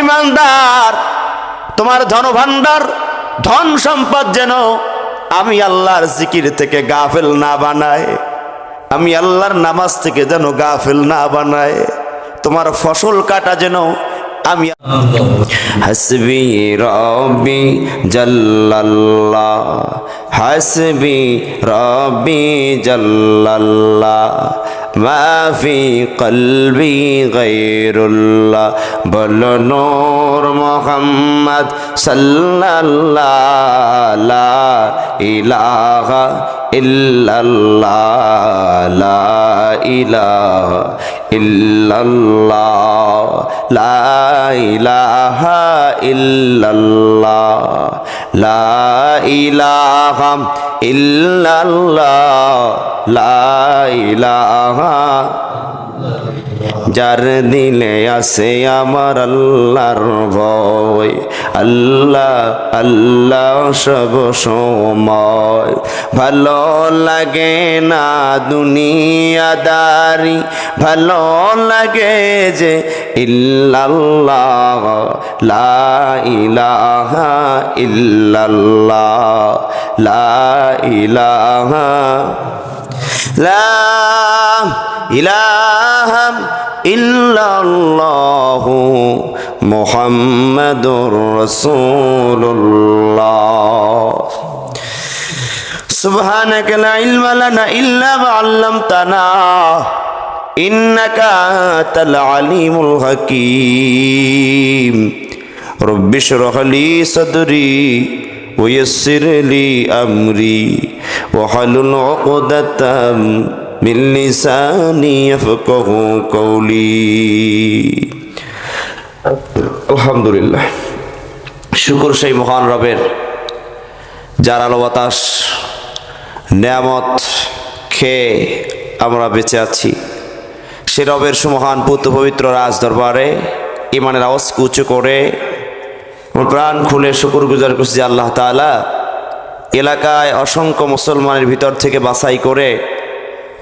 ইমানদার, তোমার ধনভাণ্ডার ধন সম্পদ যেন আমি আল্লাহর জিকির থেকে গাফেল না বানায়, আমি আল্লাহর নামাজ থেকে যেন গাফেল না বানায়। তোমার ফসল কাটা যেন আমি হাসবি রব্বি জাল্লাল্লাহ, হাসবি রব্বি জাল্লাল্লাহ, মাফি কলবি গায়রুল্লাহ। বলো নূর মুহাম্মদ সাল্লাল্লাহ, লা ইলাহা ইল্লাল্লাহ, লা ইলাহা ইল্লাল্লাহ, লা ইলাহা ইল্লাল্লাহ, লা ইলাহা ইল্লাল্লাহ, লা ইলাহা। যার দিলে আছে আমার আল্লাহর ভয়, আল্লাহ আল্লাহ সব সময়। ভালো লাগে না দুনিয়াদারি, ভালো লাগে যে ইল্লাল্লাহ, লা ইলাহা ইল্লাল্লাহ, লা ইলাহা, লা ইলাহা ইল্লাল্লাহু মুহাম্মাদুর রাসূলুল্লাহ। সুবহানাকা লা ইলমা লানা ইল্লা মা 'আল্লামতানা ইন্নাকা আনতাল আলিমুল হাকীম। রব্বি ইশরাহ লি সাদরি ওয়া ইয়াসসির লি আমরি ওয়াহলুল 'উকদাতাম মিন লিসানি ইয়াফকাহু কওলি। আলহামদুলিল্লাহ, শুকর সেই মহান রবের, যার আলো বাতাস নেয়ামত খেয়ে আমরা বেঁচে আছি। সে রবের সুমহান পুত্র পবিত্র রাজ দরবারে ইমানের আওয়াজকে উঁচু করে প্রাণ খুলে শুকর গুজার করছি যে আল্লাহ তাআলা এলাকায় অসংখ্য মুসলমানের ভিতর থেকে বাছাই করে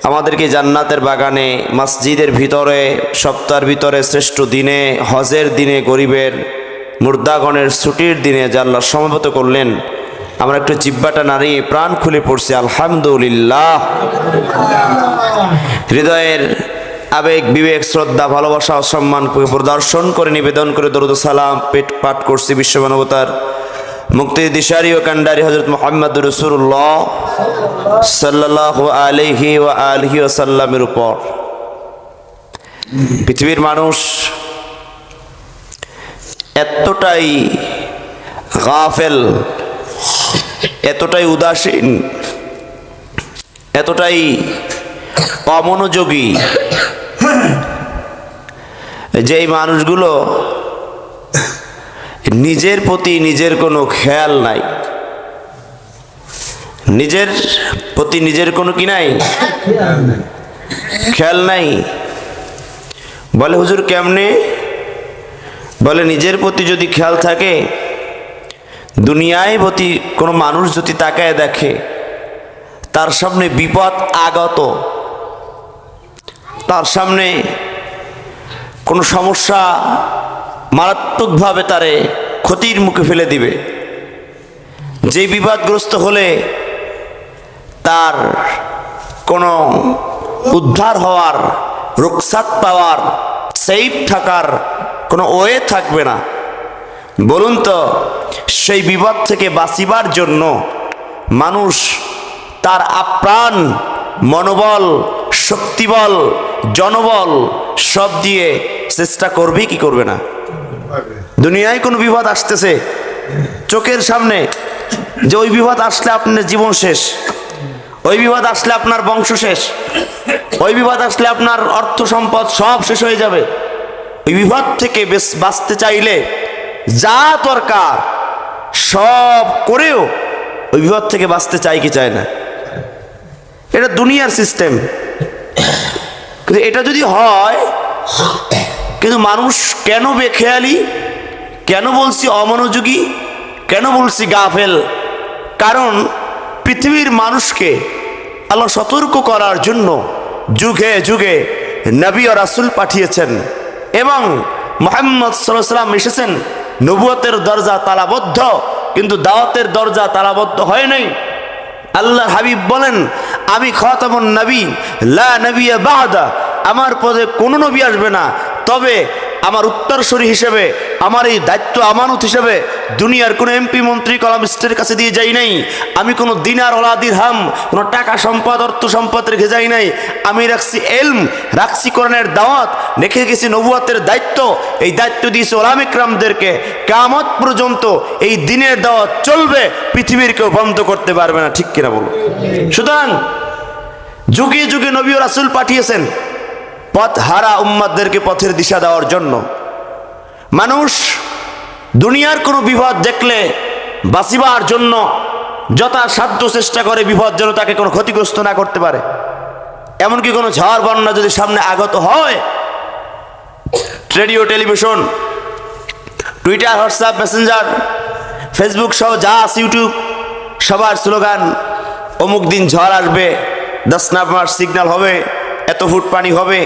আমাদেরকে জান্নাতের বাগানে মসজিদের ভিতরে সপ্তাহের ভিতরে শ্রেষ্ঠ দিনে হজের দিনে গরিবের মুর্দাগণের ছুটির দিনে যে আল্লাহ সমবেত করলেন। আমরা একটু জিহ্বাটা নাড়িয়ে প্রাণ খুলে পড়ছি আলহামদুলিল্লাহ। হৃদয়ের আবেগ বিবেক শ্রদ্ধা ভালোবাসা ও সম্মান প্রদর্শন করে নিবেদন করে দরুদ ও সালাম পাঠ করছি বিশ্বমানবতার মুক্তি দিশারি ও কান্ডারি হযরত মুহাম্মদ রাসূলুল্লাহ সাল্লাল্লাহু আলাইহি ওয়া আলিহি ওয়াসাল্লামের উপর। পৃথিবীর মানুষ এতটাই গাফেল, এতটাই উদাসীন, এতটাই অমনোযোগী যে এই মানুষগুলো নিজের প্রতি নিজের কোনো খেয়াল নাই, নিজের প্রতি নিজের কোনো কি নাই, খেয়াল নাই। বলে হুজুর কেমনে? বলে নিজের প্রতি যদি খেয়াল থাকে, দুনিয়ায় প্রতি কোনো মানুষ যদি তাকায় দেখে তার সামনে বিপদ আগত, তার সামনে কোনো সমস্যা মারাত্মকভাবে তারে ক্ষতির মুখে ফেলে দিবে, যে বিপদগ্রস্ত হলে তার কোনো উদ্ধার হওয়ার, রুখসাত পাওয়ার, সেফ থাকার কোনো ওয়ে থাকবে না। বলুন তো, সেই বিপদ থেকে বাঁচিবার জন্য মানুষ তার আপ্রাণ মনোবল, শক্তিবল, জনবল সব দিয়ে চেষ্টা করবে কি করবে না? দুনিয়ায় কোনো বিপদ আসতেছে চোখের সামনে, যে ওই বিপদ আসলে আপনার জীবন শেষ, ওই বিপদ আসলে আপনার বংশ শেষ, ওই বিপদ আসলে আপনার অর্থ সম্পদ সব শেষ হয়ে যাবে। ওই বিপদ থেকে বাঁচতে চাইলে যা দরকার সব করেও ওই বিপদ থেকে বাঁচতে চাই কি চায় না? এটা দুনিয়ার সিস্টেম। কিন্তু এটা যদি হয়, কিন্তু মানুষ কেন বেখেয়ালি, কেন বলছি অমনোযোগী, কেন বলছি গাফেল? কারণ পৃথিবীর মানুষকে আল্লাহ সতর্ক করার জন্য যুগে যুগে নবী ও রাসূল পাঠিয়েছেন এবং মুহাম্মদ সাল্লাল্লাহু আলাইহি ওয়াসাল্লাম এসেছেন, নবুয়তের দরজা তালাবদ্ধ, কিন্তু দাওয়াতের দরজা তালাবদ্ধ হয় নাই। আল্লাহর হাবিব বলেন, আমি খাতামুন নবী, লা নবিয়্যা বা'দা, আমার পদে কোনো নবী আসবে না, তবে আমার উত্তরসূরি হিসেবে, আমার এই দায়িত্ব আমানত হিসেবে দুনিয়ার কোনো এমপি মন্ত্রী কলামিস্টের কাছে দিয়ে যাই নাই। আমি কোনো দিনার ওলা দিরহাম, কোনো টাকা সম্পদ অর্থ সম্পদ রেখে যাই নাই। আমি রাখছি ইলম, রাখছি কোরআনের দাওয়াত, রেখে গেছি নবুয়তের দায়িত্ব। এই দায়িত্ব দিয়েছে উলামা ইকরামদেরকে। কিয়ামত পর্যন্ত এই দিনের দাওয়াত চলবে, পৃথিবীর কেউ বন্ধ করতে পারবে না। ঠিক কিনা বলো? সুতরাং যুগে যুগে নবী ও রাসূল পাঠিয়েছেন পথ হারা উম্মতদেরকে পথের দিশা দেওয়ার জন্য। মানুষ দুনিয়ার কোনো বিপদ দেখলে বাঁচিবার জন্য যথাসাধ্য চেষ্টা করে বিপদ যেন তাকে কোনো ক্ষতিগ্রস্ত না করতে পারে। এমনকি কোনো ঝড় বন্যা যদি সামনে আগত হয়, radio, television, Twitter, WhatsApp, Messenger, Facebook সহ যা আছে, ইউটিউব, সবার স্লোগান অমুক দিন ঝড় আসবে, 10 নাম্বার সিগন্যাল হবে, এত ফুট পানি হবে,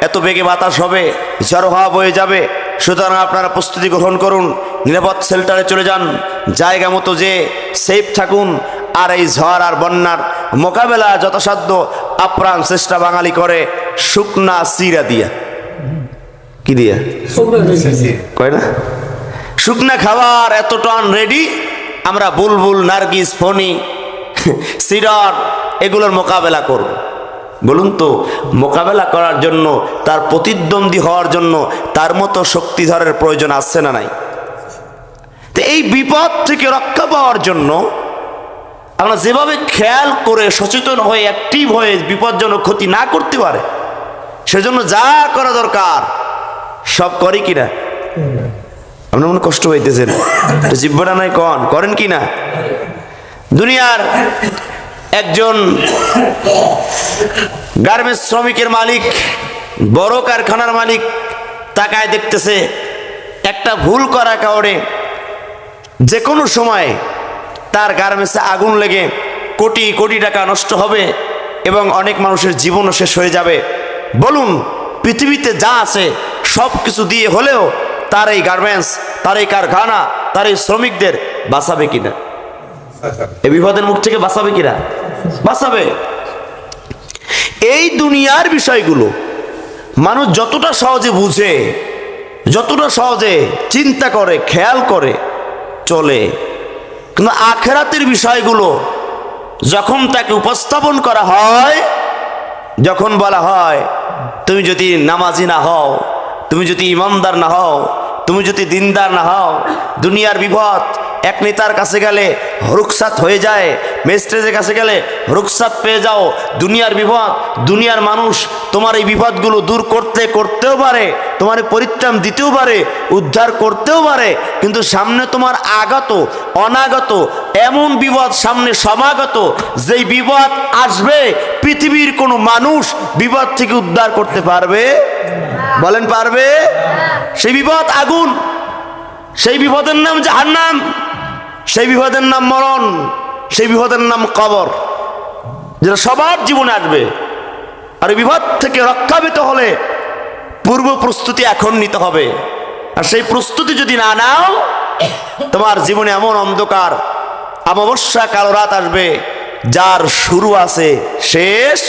এত বেগে বাতাস হবে, ঝড় হাওয়া বয়ে যাবে। সুতরাং আপনারা প্রস্তুতি গ্রহণ করুন, নিরাপদ শেল্টারে চলে যান, জায়গা মতো যে সেফ থাকুন। আর এই ঝড় আর বন্যার মোকাবেলা যথাসাধ্য আপ্রাণ চেষ্টা বাঙালি করে শুকনা চিরা দিয়া। কি দিয়া কয় না? শুকনা খাবার এত টন রেডি, আমরা বুলবুল, নার্গিস, ফণি, সিডর এগুলোর মোকাবেলা করব। বলুন তো, মোকাবেলা করার জন্য, তার প্রতিদ্বন্দ্বী হওয়ার জন্য তার মতো শক্তিধরের প্রয়োজন আছে না নাই? তো এই বিপদ থেকে রক্ষা পাওয়ার জন্য আমরা যেভাবে খেয়াল করে সচেতন হয়ে অ্যাক্টিভ হয়ে বিপজ্জনক ক্ষতি না করতে পারে, সেজন্য যা করা দরকার সব করি কিনা? আপনার মনে কষ্ট হইতেছেন, জিব্বাটা নাই করেন কিনা? দুনিয়ার একজন গার্মেন্টস শ্রমিকের মালিক, বড় কারখানার মালিক তাকায় দেখতেছে একটা ভুল করা কারণে যে কোনো সময় তার গার্মেন্টসে আগুন লেগে কোটি কোটি টাকা নষ্ট হবে এবং অনেক মানুষের জীবনও শেষ হয়ে যাবে। বলুন, পৃথিবীতে যা আছে সব কিছু দিয়ে হলেও তার এই গার্মেন্টস, তার এই কারখানা, তার এই শ্রমিকদের বাঁচাবে কিনা? এই বিপদের মুখ থেকে বাঁচাবে কিনা? বাঁচাবে। এই দুনিয়ার বিষয়গুলো মানুষ যতটা সহজে বুঝে, যতটা সহজে চিন্তা করে, খেয়াল করে চলে, কিন্তু আখিরাতের বিষয়গুলো যখন তাকে উপস্থাপন করা হয়, যখন বলা হয় তুমি যদি নামাজি না হও, তুমি যদি ইমানদার না হও, তুমি যদি দিনদার না হও, দুনিয়ার বিপদ এক নেতার কাছে গেলে রুখসাত হয়ে যায়, ম্যাজিস্ট্রেটের কাছে গেলে রুখসাত পেয়ে যাও। দুনিয়ার বিপদ, দুনিয়ার মানুষ তোমার এই বিপদগুলো দূর করতেও পারে, তোমার পরিত্রাণ দিতেও পারে, উদ্ধার করতেও পারে, কিন্তু সামনে তোমার আগত অনাগত এমন বিপদ সামনে সমাগত, যেই বিপদ আসবে পৃথিবীর কোনো মানুষ বিপদ থেকে উদ্ধার করতে পারবে? বলেন পারবে? সেই বিপদ আগুন, সেই বিপদের নাম জাহান্নাম, সেই বিপদের নাম মরণ, সেই বিপদের নাম কবর, যেটা সবার জীবনে আসবে। আর এই বিপদ থেকে রক্ষা পেতে হলে পূর্ব প্রস্তুতি এখন নিতে হবে। আর সেই প্রস্তুতি যদি না নাও, তোমার জীবনে এমন অন্ধকার অমাবস্যা কালো রাত আসবে যার শুরু আছে শেষ।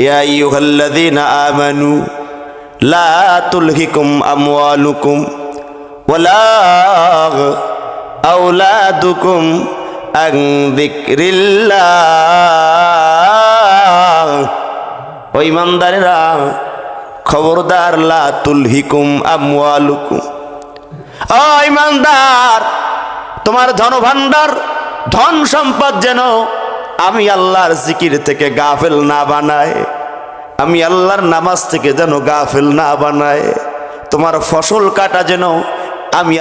ইয়া আইয়ুহাল্লাযীনা আমানু লা তুলহিকুম আমওয়ালুকুম ওয়ালা আওলাদুকুম আন যিকরিল্লাহ। ও ঈমানদারেরা, খবরদার, লা তুলহিকুম আমওয়ালুকুম, ও ঈমানদার, তোমার ধনভাণ্ডার, ধন সম্পদ যেন আমি আল্লাহর জিকির থেকে গাফেল না বানায়, আমি আল্লাহর নামাজ থেকে যেন গাফেল না বানায়। তোমার ফসল কাটা যেন আমি